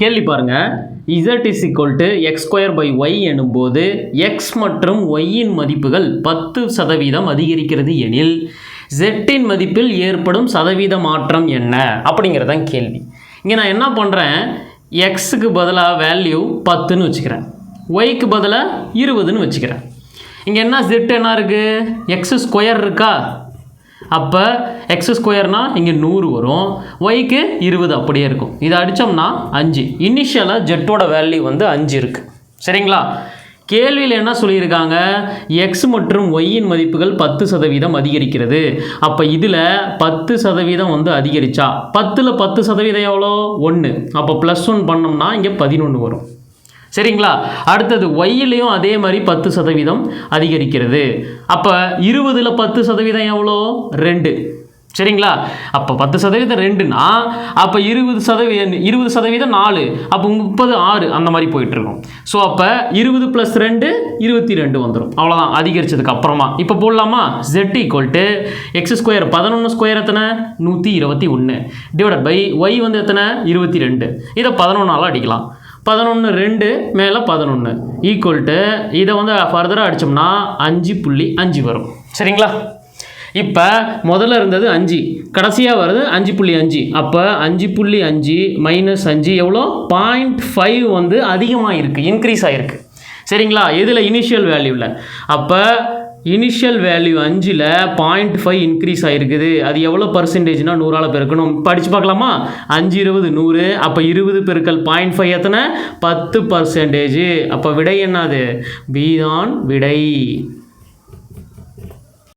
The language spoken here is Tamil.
கேள்வி பாருங்க. z is equal to x square by y எனும்போது x மற்றும் y இன் மதிப்புகள் 10% அதிகரிக்கிறது எனில் z இன் மதிப்பில் ஏற்படும் சதவீத மாற்றம் என்ன அப்படிங்கிறதான் கேள்வி. இங்கே நான் என்ன பண்ணுறேன், எக்ஸுக்கு பதிலாக வேல்யூ 10ன்னு வச்சுக்கிறேன், ஒய்க்கு பதிலாக 20ன்னு வச்சுக்கிறேன். இங்கே என்ன z என்ன இருக்குது, எக்ஸ் ஸ்கொயர் இருக்கா, அப்போ எக்ஸ் ஸ்கொயர்னால் இங்கே 100 வரும், ஒய்க்கு 20 அப்படியே இருக்கும். இதை அடித்தோம்னா 5. இனிஷியலாக ஜெட்டோட வேல்யூ வந்து 5 இருக்குது. சரிங்களா? கேள்வியில் என்ன சொல்லியிருக்காங்க, எக்ஸ் மற்றும் ஒய்யின் மதிப்புகள் 10% அதிகரிக்கிறது. அப்போ இதில் 10% வந்து அதிகரித்தா 10ல் 10% எவ்வளோ, 1. அப்போ +1 பண்ணோம்னா இங்கே 11 வரும். சரிங்களா? அடுத்தது ஒய்யிலையும் அதே மாதிரி 10% அதிகரிக்கிறது. அப்போ 20ல் 10% எவ்வளோ, 2. சரிங்களா? அப்போ 10% 2னா அப்போ 20% 4, அப்போ 30 6 அந்த மாதிரி போயிட்டுருக்கும். ஸோ அப்போ 20 + 2 22 வந்துடும். அவ்வளோதான் அதிகரித்ததுக்கு அப்புறமா. இப்போ போடலாமா, z = x ஸ்கொயர் 11 ஸ்கொயர் எத்தனை 121 டிவைடட் பை ஒய் வந்து எத்தனை 22. இதை 11ஆல் அடிக்கலாம். 11 2 மேலே 11 ஈக்குவல் டு இதை வந்து ஃபர்தராக அடித்தோம்னா 5.5 வரும். சரிங்களா? இப்போ முதல்ல இருந்தது 5, கடைசியாக வருது 5.5. அப்போ 5.5 - 5 எவ்வளோ, 0.5 வந்து அதிகமாக இருக்குது, இன்க்ரீஸ் ஆகிருக்கு. சரிங்களா? இதில் இனிஷியல் வேல்யூவில் அப்போ இனிஷியல் வேல்யூ 5ல் 0.5 இன்க்ரீஸ் ஆகிருக்குது. அது எவ்வளோ பர்சன்டேஜ்னால் 100ஆல் பெருக்கணும். படித்து பார்க்கலாமா, 5 20 100, அப்போ 20 பெருக்கல் 0.5 எத்தனை 10%. அப்போ விடை என்னது, பி தான் விடை.